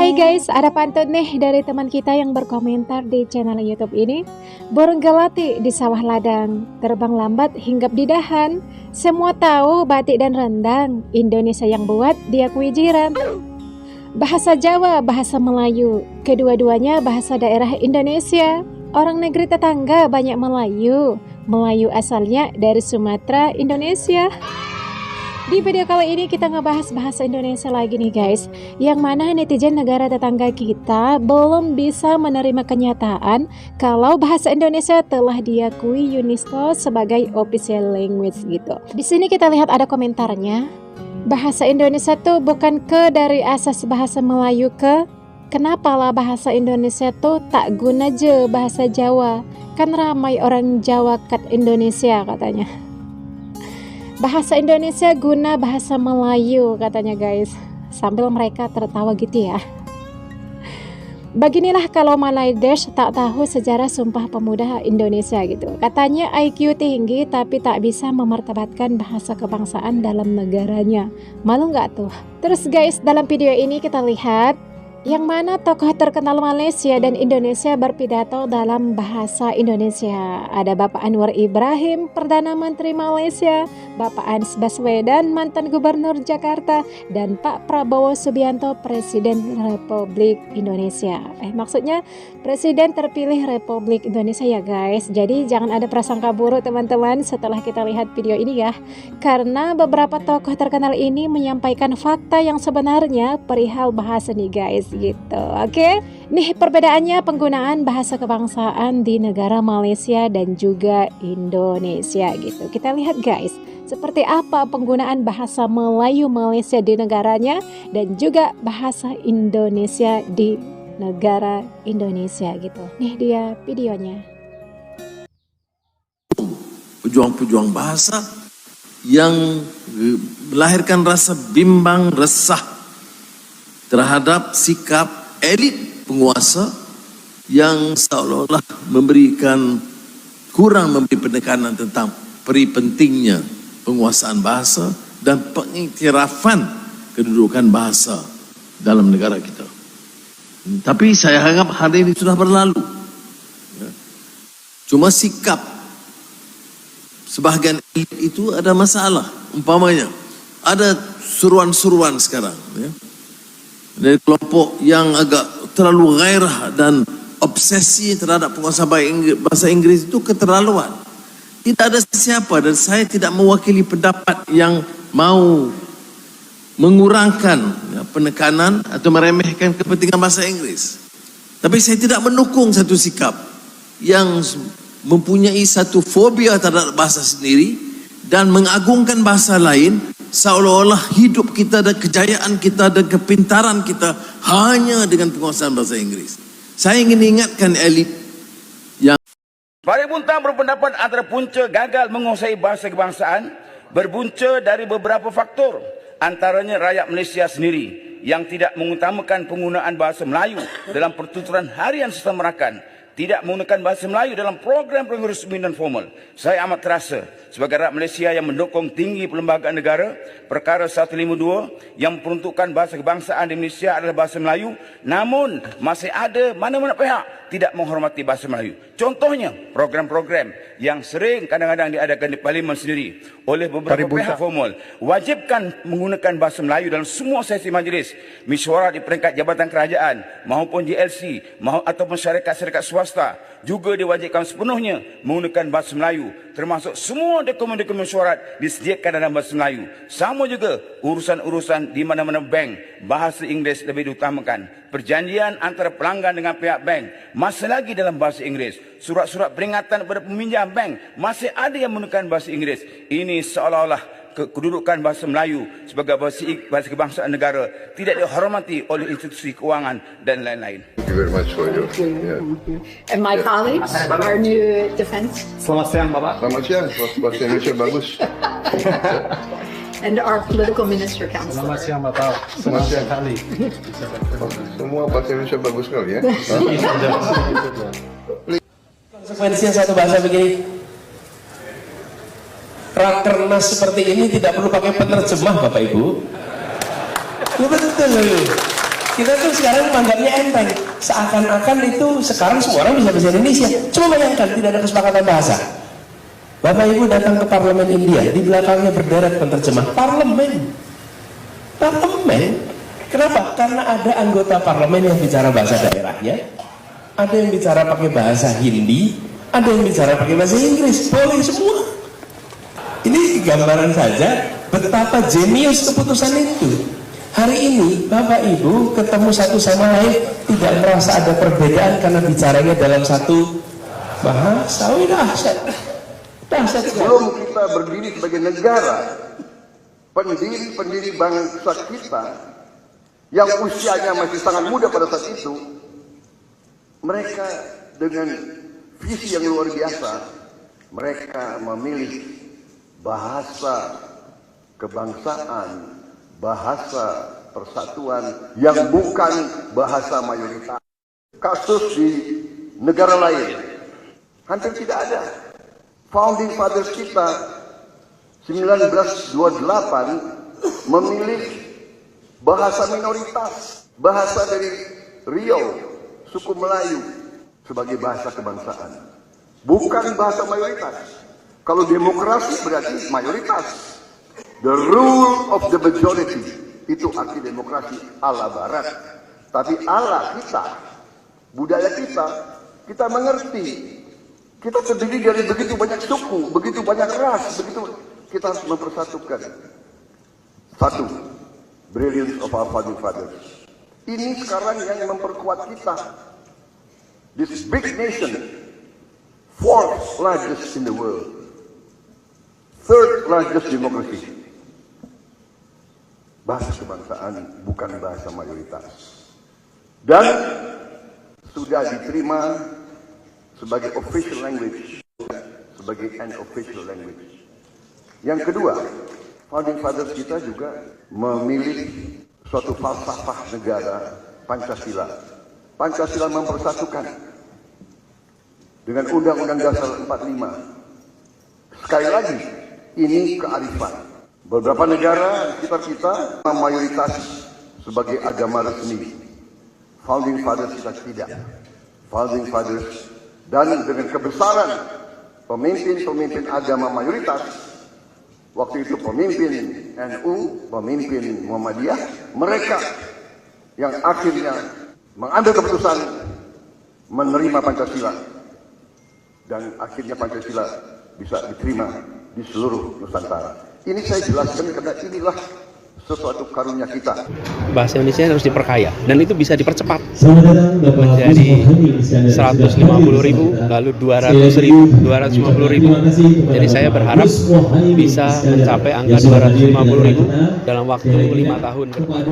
Hai guys, ada pantun nih dari teman kita yang berkomentar di channel YouTube ini. Burung gelati di sawah ladang, terbang lambat hinggap di dahan. Semua tahu batik dan rendang, Indonesia yang buat diakui jiran. Bahasa Jawa, bahasa Melayu, kedua-duanya bahasa daerah Indonesia. Orang negeri tetangga banyak Melayu. Melayu asalnya dari Sumatera, Indonesia. Di video kali ini kita ngebahas bahasa Indonesia lagi nih guys, yang mana netizen negara tetangga kita belum bisa menerima kenyataan kalau bahasa Indonesia telah diakui UNESCO sebagai official language gitu. Di sini kita lihat ada komentarnya. Bahasa Indonesia tuh bukan ke dari asas bahasa Melayu ke. Kenapa lah bahasa Indonesia tuh tak guna je bahasa Jawa? Kan ramai orang Jawa kat Indonesia katanya. Bahasa Indonesia guna bahasa Melayu katanya guys, sambil mereka tertawa gitu ya. Beginilah kalau Malay Dash tak tahu sejarah Sumpah Pemuda Indonesia gitu. Katanya IQ tinggi tapi tak bisa memartabatkan bahasa kebangsaan dalam negaranya. Malu nggak tuh? Terus guys, dalam video ini kita lihat yang mana tokoh terkenal Malaysia dan Indonesia berpidato dalam bahasa Indonesia. Ada Bapak Anwar Ibrahim, Perdana Menteri Malaysia, Bapak Anies Baswedan, mantan Gubernur Jakarta, dan Pak Prabowo Subianto, Presiden Republik Indonesia. Maksudnya Presiden terpilih Republik Indonesia ya guys. Jadi jangan ada prasangka buruk teman-teman setelah kita lihat video ini ya. Karena beberapa tokoh terkenal ini menyampaikan fakta yang sebenarnya perihal bahasa nih guys. Gitu, oke. Nih perbedaannya penggunaan bahasa kebangsaan di negara Malaysia dan juga Indonesia gitu. Kita lihat guys, seperti apa penggunaan bahasa Melayu Malaysia di negaranya dan juga bahasa Indonesia di negara Indonesia gitu. Nih dia videonya. Pejuang-pejuang bahasa yang melahirkan rasa bimbang, resah terhadap sikap elit penguasa yang seolah-olah kurang memberi penekanan tentang pentingnya penguasaan bahasa dan pengiktirafan kedudukan bahasa dalam negara kita. Tapi saya harap hari ini sudah berlalu. Cuma sikap sebahagian elit itu ada masalah. Umpamanya ada suruan-suruan sekarang ya, dari kelompok yang agak terlalu gairah dan obsesi terhadap penguasa bahasa Inggris itu keterlaluan. Tidak ada siapa dan saya tidak mewakili pendapat yang mau mengurangkan penekanan atau meremehkan kepentingan bahasa Inggris. Tapi saya tidak mendukung satu sikap yang mempunyai satu fobia terhadap bahasa sendiri dan mengagungkan bahasa lain, seolah-olah hidup kita dan kejayaan kita dan kepintaran kita hanya dengan penguasaan bahasa Inggris. Saya ingin ingatkan elit yang Fahri Buntang berpendapat antara punca gagal menguasai bahasa kebangsaan berbunca dari beberapa faktor, antaranya rakyat Malaysia sendiri yang tidak mengutamakan penggunaan bahasa Melayu dalam pertuturan harian serta merakan, tidak menggunakan bahasa Melayu dalam program-program resmi dan formal. Saya amat terasa sebagai rakyat Malaysia yang mendukung tinggi perlembagaan negara, perkara 152 yang peruntukan bahasa kebangsaan di Malaysia adalah bahasa Melayu, namun masih ada mana-mana pihak tidak menghormati bahasa Melayu. Contohnya program-program yang sering kadang-kadang diadakan di parlimen sendiri oleh beberapa pihak formal, wajibkan menggunakan bahasa Melayu dalam semua sesi majlis mesyuarat di peringkat jabatan kerajaan maupun GLC ataupun syarikat-syarikat swasta, juga diwajibkan sepenuhnya menggunakan bahasa Melayu, termasuk semua dokumen-dokumen mesyuarat disediakan dalam bahasa Melayu. Sama juga urusan-urusan di mana-mana bank, bahasa Inggeris lebih diutamakan. Perjanjian antara pelanggan dengan pihak bank masih lagi dalam bahasa Inggeris. Surat-surat peringatan kepada peminjam bank masih ada yang menggunakan bahasa Inggeris. Ini seolah-olah kedudukan bahasa Melayu sebagai bahasa kebangsaan negara tidak dihormati oleh institusi keuangan dan lain-lain. Thank you very much for your. And my colleagues, our new defense. Selamat siang, Bapak. Selamat siang, bahasa Indonesia bagus. And our political minister council. Selamat siang, Bapak. Selamat siang kali. Semua bahasa Indonesia bagus sekali ya. Konsekuensinya satu bahasa begini, rakernas seperti ini tidak perlu pakai penerjemah Bapak Ibu. Ya betul. Kita tuh sekarang menganggapnya enteng. Seakan-akan itu sekarang semua orang bisa bahasa Indonesia. Coba bayangkan tidak ada kesepakatan bahasa. Bapak Ibu datang ke parlemen India, di belakangnya berderet penterjemah parlemen. Kenapa? Karena ada anggota parlemen yang bicara bahasa daerahnya, ada yang bicara pakai bahasa Hindi, ada yang bicara pakai bahasa Inggris. Boleh semua. Ini gambaran saja betapa jenius keputusan itu. Hari ini Bapak Ibu ketemu satu sama lain tidak merasa ada perbedaan karena bicaranya dalam satu bahasa. Sebelum kita berdiri sebagai negara, pendiri bangsa kita yang usianya masih sangat muda pada saat itu, mereka dengan visi yang luar biasa, mereka memilih bahasa kebangsaan, bahasa persatuan yang bukan bahasa mayoritas. Kasus di negara lain hampir tidak ada. Founding Fathers kita 1928 memilih bahasa minoritas, bahasa dari Riau, suku Melayu sebagai bahasa kebangsaan, bukan bahasa mayoritas. Kalau demokrasi berarti mayoritas. The rule of the majority, itu arti demokrasi ala barat. Tapi ala kita, budaya kita mengerti. Kita terdiri dari begitu banyak suku, begitu banyak ras, kita harus mempersatukan. Satu, brilliance of our founding fathers. Ini sekarang yang memperkuat kita. This big nation, fourth largest in the world, third largest democracy. Bahasa kebangsaan bukan bahasa mayoritas. Dan sudah diterima sebagai official language, sebagai an official language. Yang kedua, founding fathers kita juga memilih suatu falsafah negara, Pancasila. Pancasila mempersatukan dengan Undang-Undang Dasar 45. Sekali lagi, ini kearifan. Beberapa negara sekitar kita mayoritas sebagai agama resmi. Founding fathers kita tidak. Founding fathers dan dengan kebesaran pemimpin-pemimpin agama mayoritas, waktu itu pemimpin NU, pemimpin Muhammadiyah, mereka yang akhirnya mengambil keputusan menerima Pancasila, dan akhirnya Pancasila bisa diterima di seluruh Nusantara. Ini saya jelaskan karena inilah sesuatu karunia kita. Bahasa Indonesia harus diperkaya dan itu bisa dipercepat menjadi 150.000, lalu 200.000, 250.000. Jadi saya berharap bisa mencapai angka 250.000 dalam waktu 5 tahun ke depan.